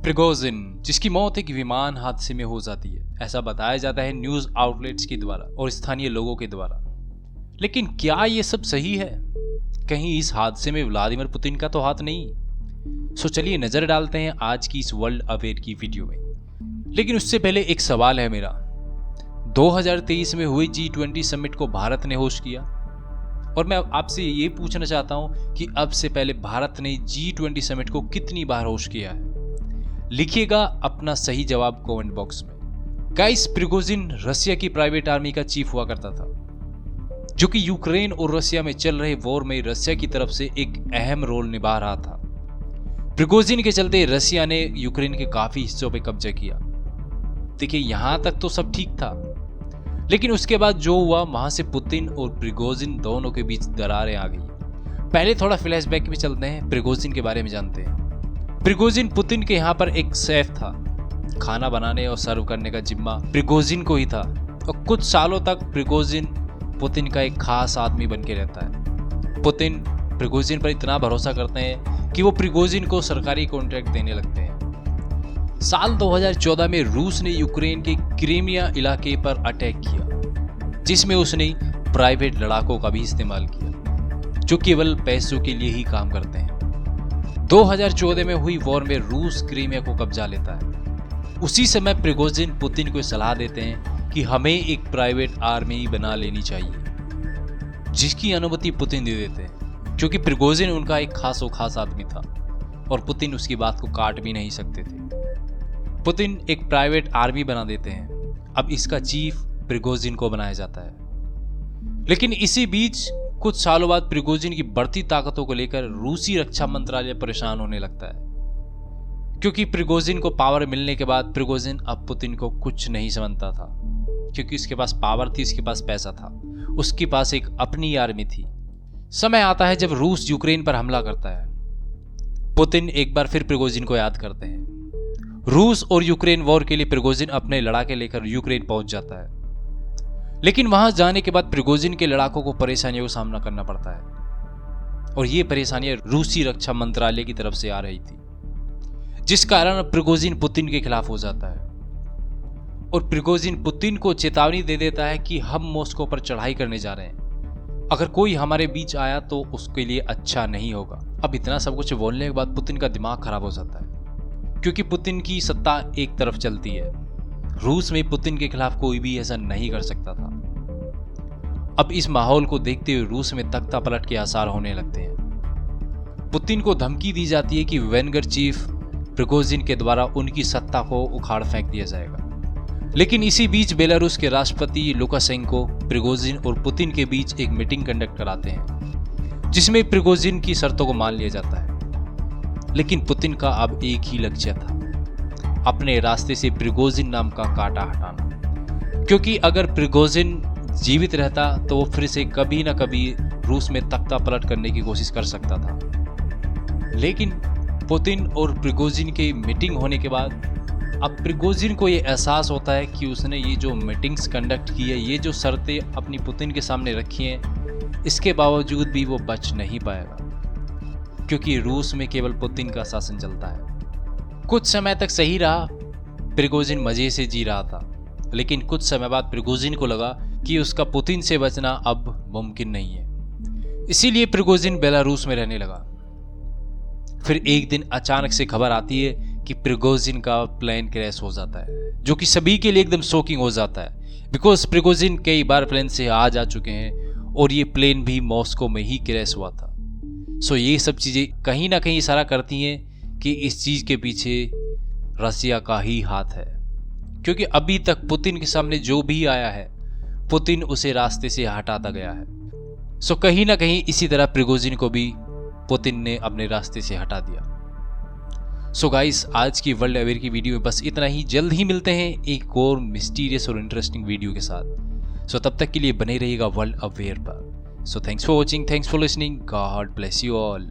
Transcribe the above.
Prigozhin, जिसकी मौत एक विमान हादसे में हो जाती है, ऐसा बताया जाता है न्यूज आउटलेट्स के द्वारा और स्थानीय लोगों के द्वारा। लेकिन क्या ये सब सही है? कहीं इस हादसे में व्लादिमीर पुतिन का तो हाथ नहीं? सो चलिए नजर डालते हैं आज की इस वर्ल्ड अवेयर की वीडियो में। लेकिन उससे पहले एक सवाल है मेरा। 2023 में हुए G20 समिट को भारत ने होस्ट किया और मैं आपसे ये पूछना चाहता हूं कि अब से पहले भारत ने G20 समिट को कितनी बार होस्ट किया है? लिखिएगा अपना सही जवाब कमेंट बॉक्स में। गाइस, प्रिगोजिन रसिया की प्राइवेट आर्मी का चीफ हुआ करता था, जो कि यूक्रेन और रसिया में चल रहे वॉर में रसिया की तरफ से एक अहम रोल निभा रहा था। प्रिगोजिन के चलते रसिया ने यूक्रेन के काफी हिस्सों पे कब्जा किया। देखिए, यहां तक तो सब ठीक था, लेकिन उसके बाद जो हुआ वहां से पुतिन और प्रिगोजिन दोनों के बीच दरारें आ गई। पहले थोड़ा फ्लैशबैक में चलते हैं, प्रिगोजिन के बारे में जानते हैं। प्रिगोजिन पुतिन के यहाँ पर एक शेफ था। खाना बनाने और सर्व करने का जिम्मा प्रिगोजिन को ही था और कुछ सालों तक प्रिगोजिन पुतिन का एक खास आदमी बन के रहता है। पुतिन प्रिगोजिन पर इतना भरोसा करते हैं कि वो प्रिगोजिन को सरकारी कॉन्ट्रैक्ट देने लगते हैं। साल 2014 में रूस ने यूक्रेन के क्रीमिया इलाके पर अटैक किया, जिसमें उसने प्राइवेट लड़ाकों का भी इस्तेमाल किया, जो केवल पैसों के लिए ही काम करते हैं। 2014 में हुई वॉर में रूस क्रीमिया को कब्जा लेता है। उसी समय प्रिगोजिन पुतिन को सलाह देते हैं कि हमें एक प्राइवेट आर्मी बना लेनी चाहिए, जिसकी अनुमति पुतिन दे देते हैं, क्योंकि प्रिगोजिन उनका एक खास आदमी था और पुतिन उसकी बात को काट भी नहीं सकते थे। पुतिन एक प्राइवेट आर्मी बना देते हैं। अब इसका चीफ प्रिगोजिन को बनाया जाता है। लेकिन इसी बीच कुछ सालों बाद प्रिगोजिन की बढ़ती ताकतों को लेकर रूसी रक्षा मंत्रालय परेशान होने लगता है, क्योंकि प्रिगोजिन को पावर मिलने के बाद प्रिगोजिन अब पुतिन को कुछ नहीं समझता था, क्योंकि उसके पास पावर थी, उसके पास पैसा था, उसके पास एक अपनी आर्मी थी। समय आता है जब रूस यूक्रेन पर हमला करता है। पुतिन एक बार फिर प्रिगोजिन को याद करते हैं। रूस और यूक्रेन वॉर के लिए प्रिगोजिन अपने लड़ाके लेकर यूक्रेन पहुंच जाता है। लेकिन वहां जाने के बाद प्रिगोजिन के लड़ाकों को परेशानियों का सामना करना पड़ता है, और ये परेशानियां रूसी रक्षा मंत्रालय की तरफ से आ रही थी, जिस कारण प्रिगोजिन पुतिन के खिलाफ हो जाता है और प्रिगोजिन पुतिन को चेतावनी दे देता है कि हम मॉस्को पर चढ़ाई करने जा रहे हैं। अगर कोई हमारे बीच आया तो उसके लिए अच्छा नहीं होगा। अब इतना सब कुछ बोलने के बाद पुतिन का दिमाग खराब हो जाता है, क्योंकि पुतिन की सत्ता एक तरफ चलती है। रूस में पुतिन के खिलाफ कोई भी ऐसा नहीं कर सकता था। अब इस माहौल को देखते हुए रूस में तख्ता पलट के आसार होने लगते हैं। पुतिन को धमकी दी जाती है कि वेंगर चीफ प्रिगोजिन के द्वारा उनकी सत्ता को उखाड़ फेंक दिया जाएगा। लेकिन इसी बीच बेलारूस के राष्ट्रपति लुकाशेंको प्रिगोजिन और पुतिन के बीच एक मीटिंग कंडक्ट कराते हैं, जिसमें प्रिगोजिन की शर्तों को मान लिया जाता है। लेकिन पुतिन का अब एक ही लक्ष्य था, अपने रास्ते से प्रिगोजिन नाम का कांटा हटाना, क्योंकि अगर प्रिगोजिन जीवित रहता तो वो फिर से कभी ना कभी रूस में तख्ता पलट करने की कोशिश कर सकता था। लेकिन पुतिन और प्रिगोजिन की मीटिंग होने के बाद अब प्रिगोजिन को ये एहसास होता है कि उसने ये जो मीटिंग्स कंडक्ट की है, ये जो शर्तें अपनी पुतिन के सामने रखी हैं, इसके बावजूद भी वो बच नहीं पाएगा, क्योंकि रूस में केवल पुतिन का शासन चलता है। कुछ समय तक सही रहा, प्रिगोजिन मजे से जी रहा था, लेकिन कुछ समय बाद प्रिगोजिन को लगा कि उसका पुतिन से बचना अब मुमकिन नहीं है। इसीलिए प्रिगोजिन बेलारूस में रहने लगा। फिर एक दिन अचानक से खबर आती है कि प्रिगोजिन का प्लेन क्रैश हो जाता है, जो कि सभी के लिए एकदम शॉकिंग हो जाता है, बिकॉज प्रिगोजिन कई बार प्लेन से आ जा चुके हैं और ये प्लेन भी मॉस्को में ही क्रैश हुआ था। सो ये सब चीजें कहीं ना कहीं इशारा करती हैं कि इस चीज के पीछे रसिया का ही हाथ है, क्योंकि अभी तक पुतिन के सामने जो भी आया है, पुतिन उसे रास्ते से हटाता गया है। सो कहीं ना कहीं इसी तरह प्रिगोजिन को भी पुतिन ने अपने रास्ते से हटा दिया। सो गाइस, आज की वर्ल्ड अवेयर की वीडियो में बस इतना ही। जल्द ही मिलते हैं एक और मिस्टीरियस और इंटरेस्टिंग वीडियो के साथ। सो तब तक के लिए बने रहिएगा वर्ल्ड अवेयर पर। So thanks for watching, thanks for listening, God bless you all.